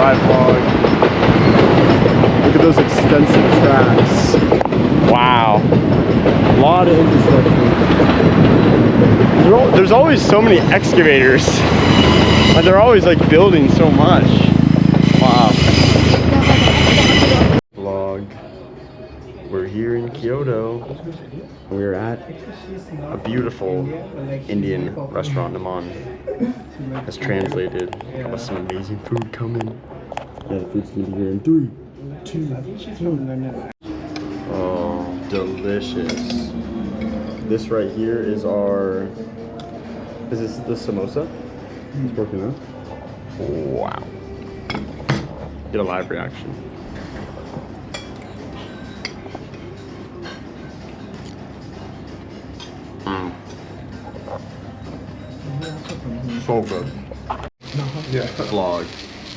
Alright, vlog. Look at those extensive tracks. Wow. A lot of infrastructure. There's always so many excavators. And they're always like building so much. Wow. Vlog. We're here in Kyoto. We're at a beautiful Indian restaurant. Naman has translated. Got some amazing food coming. Yeah, the food's gonna be here in 3, 2, 1. Oh, delicious. This right here is our... Is this the samosa? It's broken up. Wow. Get a live reaction. So good. Yeah. Vlog.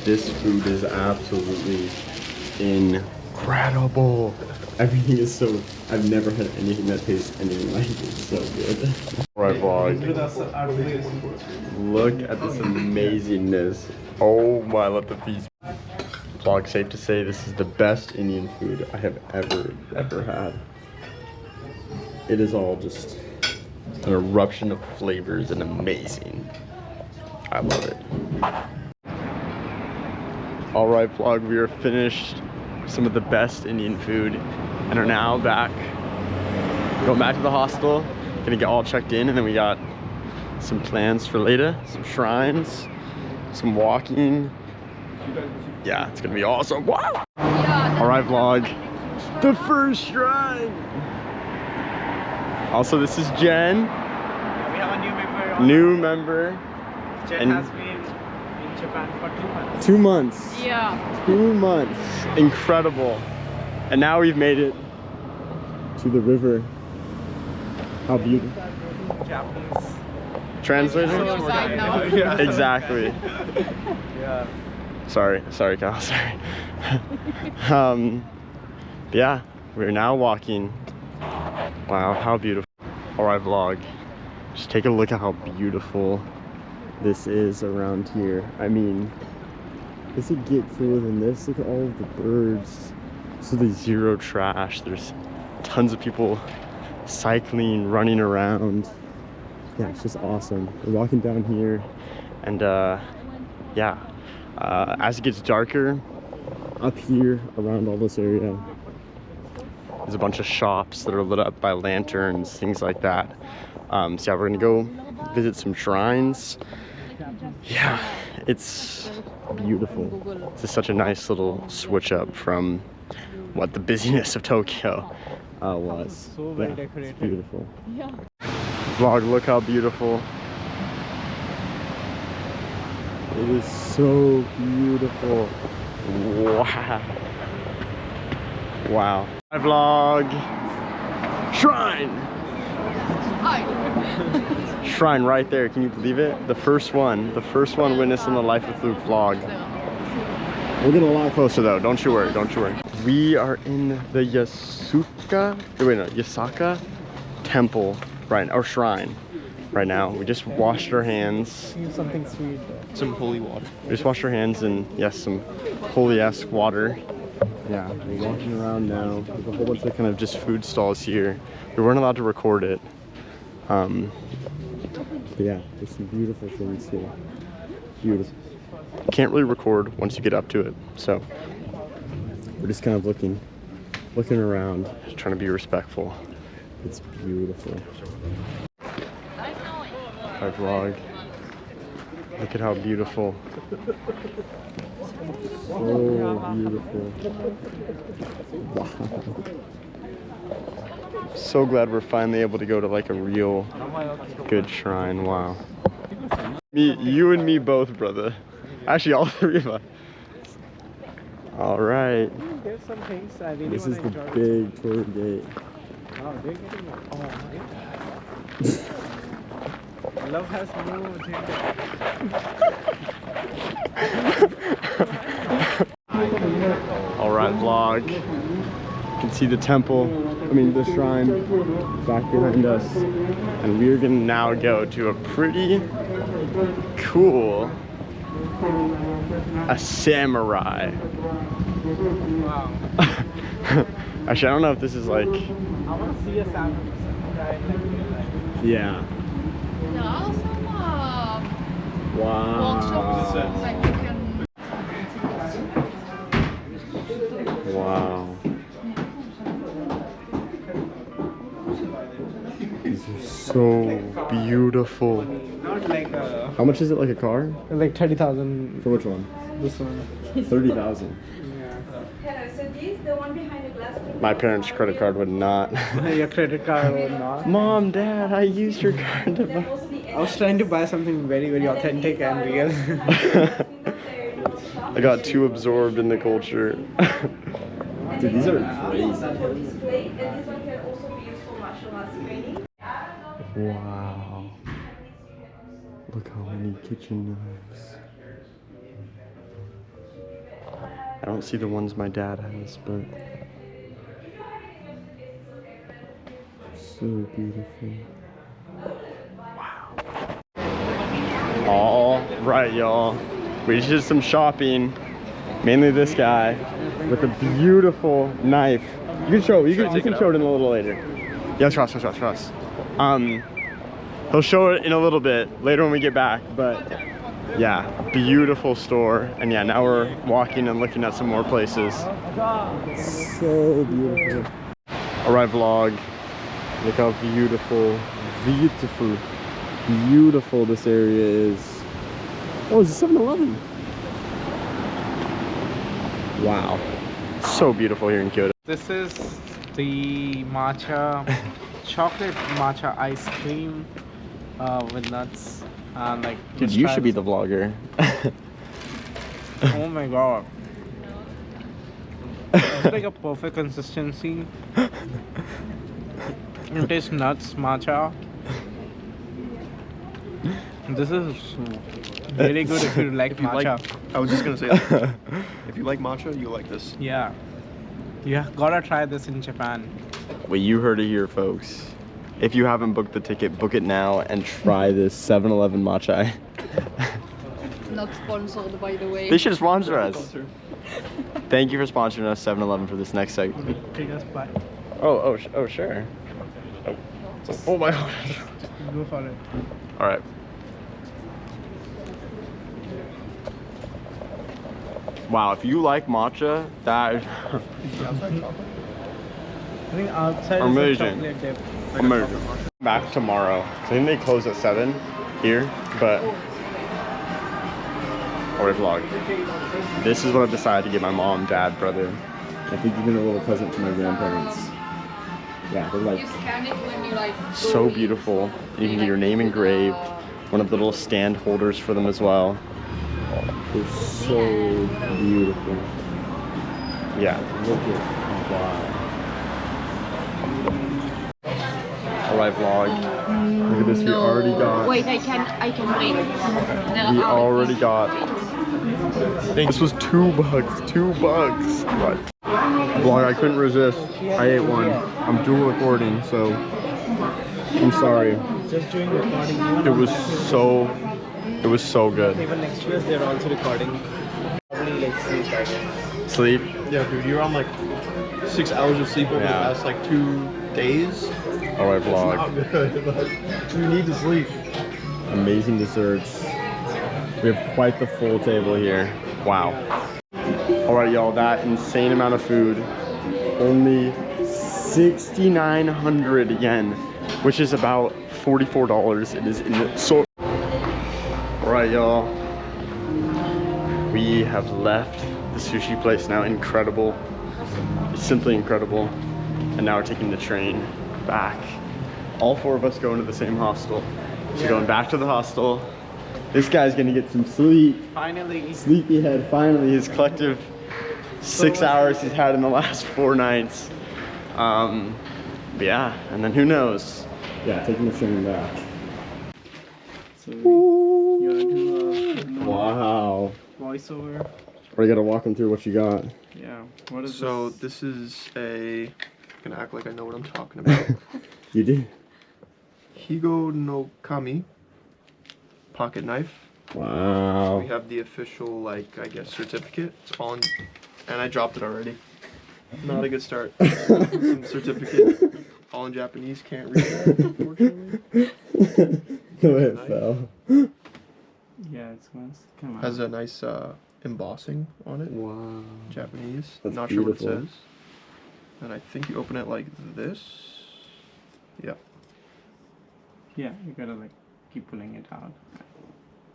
This food is absolutely incredible. Everything is so... I've never had anything that tastes anything like it. It's so good. Alright, vlog. Look at this amazingness. Oh my, let the feast. Vlog, safe to say this is the best Indian food I have ever had. It is all just an eruption of flavors and amazing. I love it. Alright, vlog, we are finished some of the best Indian food and are now going back to the hostel, gonna get all checked in, and then we got some plans for later, some shrines, some walking. Yeah, it's gonna be awesome. Wow! Alright, vlog, the first shrine! Also, this is Jen. We have a new member. Jen has been in Japan for 2 months. 2 months. Yeah. 2 months. Incredible. And now we've made it to the river. How beautiful. Japanese. Translator? Yeah. Exactly. Yeah. Sorry, Kyle, sorry. Yeah, we're now walking. Wow, how beautiful. Alright, vlog. Just take a look at how beautiful this is around here. I mean, does it get cooler than this? Look at all of the birds. So there's zero trash. There's tons of people cycling, running around. Yeah, it's just awesome. We're walking down here, and yeah, as it gets darker, up here around all this area, there's a bunch of shops that are lit up by lanterns, things like that. So yeah, we're gonna go visit some shrines. Yeah, it's beautiful. It's just such a nice little switch up from what the busyness of Tokyo was. So very Yeah, decorated. it's beautiful. Yeah. Vlog, look how beautiful. It is so beautiful. Wow. Wow. Hi, vlog. Shrine! Shrine right there. Can you believe it? The first one witnessed in the Life with Luke vlog. We're getting a lot closer though. Don't you worry. Don't you worry. We are in the Yasaka temple, right? Or shrine right now. We just washed our hands. Something sweet. Some holy water. We just washed our hands in, yes, some holy-esque water. Yeah, we're walking around now. There's a whole bunch of kind of just food stalls here. We weren't allowed to record it. But yeah, there's some beautiful things here. Beautiful. You can't really record once you get up to it, so we're just kind of looking around, just trying to be respectful. It's beautiful. Hi, vlog. Look at how beautiful. So beautiful. Wow. So glad we're finally able to go to like a real good shrine. Wow. You and me both, brother. Actually, all three of us. All right. There's some things I really This is want the to enjoy. big tour gate. Wow, they're getting it. Oh my. Love has no gender. All right, vlog. You can see the temple, the shrine back behind us. And we're gonna now go to a pretty cool a samurai. Wow. Actually, I don't know if this is like. I want to see a samurai in like real life. Yeah. There are some Wow. workshops that you can. Wow. These are so beautiful. Not like How much is it like a car? like 30,000. For which one? This one. 30,000. Yeah. Hello, so this, the one behind the glass. My parents' credit card would not. Your credit card or not. Mom, Dad, I used your card to buy. Also the I was trying to buy something very, very authentic and real. I got too absorbed in the culture. Dude, these are crazy. for display, and this one can also be used for martial arts training. Wow. Look how many kitchen knives. I don't see the ones my dad has, but so beautiful. Wow. All right, y'all. We just did some shopping. Mainly this guy with a beautiful knife. You can show. You can show it in a little later. Yeah, trust. He'll show it in a little bit later when we get back, but yeah, beautiful store. And yeah, now we're walking and looking at some more places. So beautiful. All right, vlog. Look how beautiful this area is. Oh, it's a 7-Eleven. Wow. So beautiful here in Kyoto. This is the matcha, chocolate matcha ice cream with nuts and like. Dude, you should be the vlogger. Oh my god. It's like a perfect consistency. It tastes nuts, matcha. This is really good if you like matcha. I was just gonna say that. If you like matcha, you like this. Yeah. You gotta try this in Japan. Well, you heard it here, folks. If you haven't booked the ticket, book it now and try this 7-Eleven matcha. Not sponsored, by the way. They should sponsor us. Thank you for sponsoring us, 7-Eleven, for this next segment. Take us back. Oh, sure. Oh my god. Go for it. All right. Wow, if you like matcha, that is I think outside Amazing. is a chocolate dip. amazing. Back tomorrow. I think they close at 7 here, but or vlog. This is what I've decided to get my mom, dad, brother. I think even a little present for my grandparents. Yeah, they're like You scan it when you like. so beautiful. You can get your name engraved. One of the little stand holders for them as well. They're so beautiful. Yeah, look at wow. Alright, vlog. Look at this. We already got. Wait, I can bring. We already got. This was $2. $2. What? Vlog, I couldn't resist. I ate one. I'm dual recording, so I'm sorry. Just doing recording. It was so good. Even next year they're also recording. Probably like sleep, I guess. Sleep. Yeah, dude, you're on like 6 hours of sleep over the Yeah. past like 2 days. Alright, Not vlog. good. Like, you need to sleep. Amazing desserts. We have quite the full table here. Wow. Alright, y'all, that insane amount of food. Only 6,900 yen, which is about $44. It is in the so. Alright, y'all. We have left the sushi place now. Incredible. It's simply incredible. And now we're taking the train back. All 4 of us going to the same hostel. So going back to the hostel. This guy's gonna get some sleep. Finally. Sleepyhead, finally, his collective 6 hours he's had in the last 4 nights. But yeah, and then who knows? Yeah, taking the train back. So you wanna do a Wow. voiceover? Or you gotta walk him through what you got. Yeah. What is So this? this is a. I'm gonna act like I know what I'm talking about. You did? Higo no Kami pocket knife. Wow. We have the official, like, I guess, certificate. It's on, and I dropped it already. Not a good start. Some certificate. All in Japanese. Can't read that, unfortunately. No, it fell. Yeah, it's nice. Come on. Has a nice embossing on it. Wow. Japanese. That's Not beautiful. sure what it says. And I think you open it like this. Yep. Yeah, you gotta like keep pulling it out.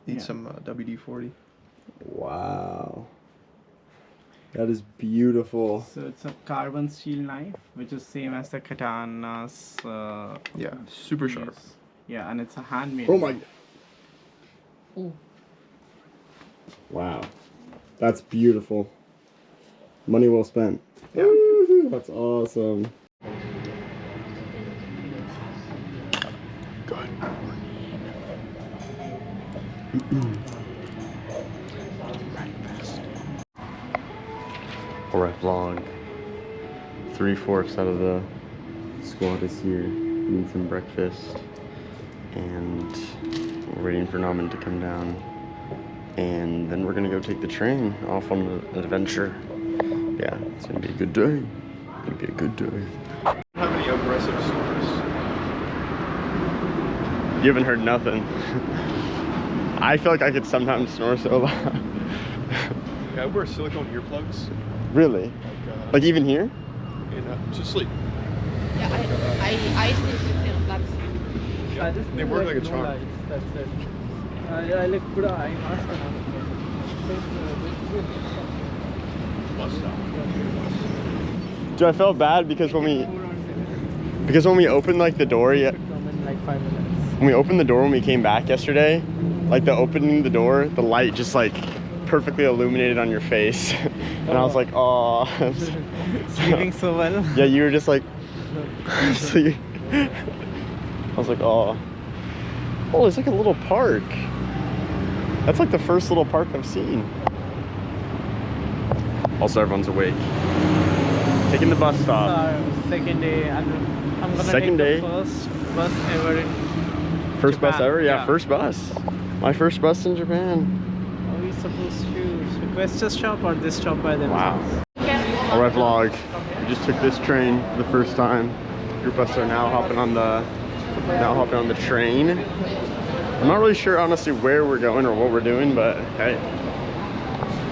Need Yeah. some WD-40. Wow. That is beautiful. So it's a carbon steel knife, which is same as the katanas. Yeah, super sharp. use. Yeah, and it's a handmade. Oh my. Ooh. Wow. That's beautiful. Money well spent. Yeah. Woo-hoo, that's awesome. Alright, vlog. 3/4 out of the squad is here eating some breakfast, and we're waiting for Naman to come down, and then we're gonna go take the train off on an adventure. Yeah, it's gonna be a good day. It's gonna be a good day. I don't have any aggressive snores. You haven't heard nothing. I feel like I could sometimes snore so loud. Yeah, I wear silicone earplugs. Really? Like even here? To sleep. Yeah, I still sit here plugs. Yeah, they work like a charm. That's it. I look good. I asked Dude, I felt bad because when we opened like the door, yeah, Come in like 5 minutes. when we opened the door when we came back yesterday, like the opening the door, the light just like perfectly illuminated on your face, and I was like, oh. Sleeping so well. Yeah, you were just like, so you, I was like, oh, it's like a little park. That's like the first little park I've seen. Also, everyone's awake. Taking the bus stop. Our second day, and I'm gonna Second take day. the first bus ever in First bus Japan, ever? Yeah, yeah. first bus. My first bus in Japan. Are we supposed to request a stop or this stop by themselves? Wow. Alright, vlog. We just took this train for the first time. Group of us are now hopping on the train. I'm not really sure honestly where we're going or what we're doing, but hey,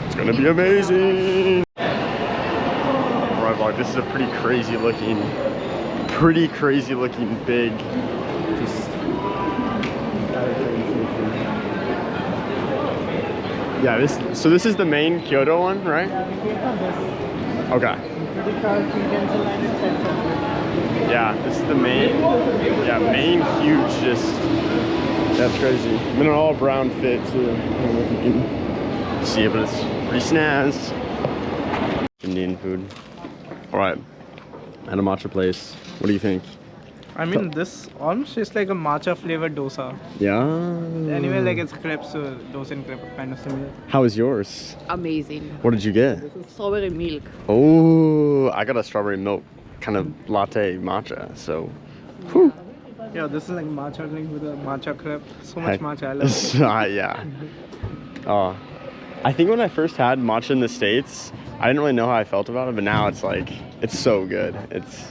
it's gonna be amazing. Alright, vlog. This is a pretty crazy looking big. Just yeah, this is the main Kyoto one, right? Yeah, we came from this. Okay. Pretty car Shinkansen line is set. Yeah, this is the main huge, just, that's crazy. I'm in an all brown fit too. I don't know if you can see it, but it's pretty snaz. Indian food. All right, at a matcha place. What do you think? I mean, this almost tastes like a matcha flavored dosa. Yeah. Anyway, like it's crepe, so dosa and crepe are kind of similar. How is yours? Amazing. What did you get? Strawberry milk. Oh, I got a strawberry milk kind of latte matcha. So, whew. Yeah, this is like matcha drink with a matcha crepe. So much matcha, I love it. Yeah. Oh, I think when I first had matcha in the States, I didn't really know how I felt about it, but now it's like, it's so good. It's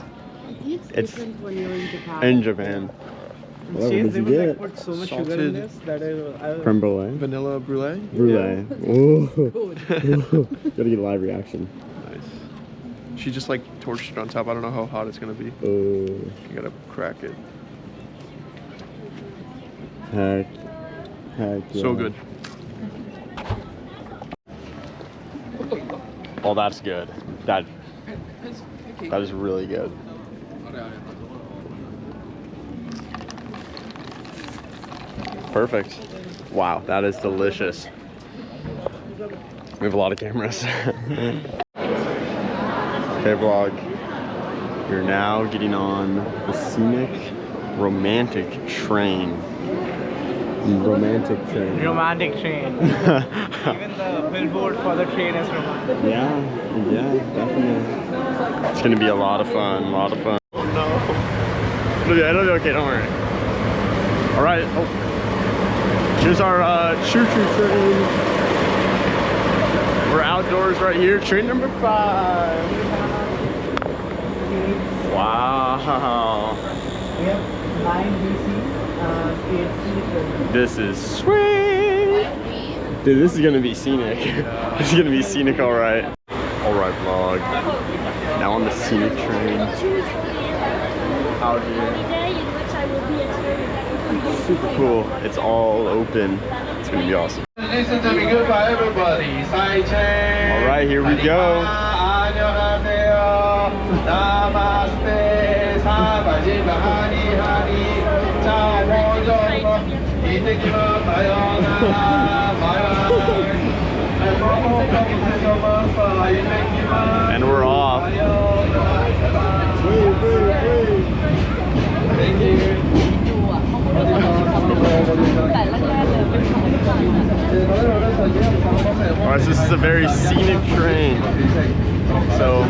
different when you're in Japan. in Japan. What Cheese, did they you would like get? put so much sugar Salted. in this that I Creme brulee. Vanilla brulee. Brulee. Ooh. Gotta get a live reaction. Nice. She just like torched it on top. I don't know how hot it's gonna be. Oh, You gotta crack it. heck yeah. So good. Oh, that's good. That is really good. Perfect. Wow, that is delicious. We have a lot of cameras. Okay, vlog. We're now getting on the scenic romantic train. Romantic train. romantic train. Even the billboard for the train is romantic. Yeah, definitely. It's gonna be a lot of fun, Oh no. It'll be okay, don't worry. All right. Oh. Here's our choo-choo train. We're outdoors right here. Train number 5. Wow. We have 9 DC, 8 This is sweet. Dude, this is gonna be scenic. This is gonna be scenic, alright. Alright, vlog. Now on the scenic train. Out here. Super cool. It's all open. It's gonna be awesome. Listen to me, goodbye everybody. Side chain. Alright, here we go. Namaste. Sabajiba hani hani. Ciao, buongiorno. Itekimasu. Sayonara. Bye bye. And we're off. Thank you. Alright, so this is a very scenic train. So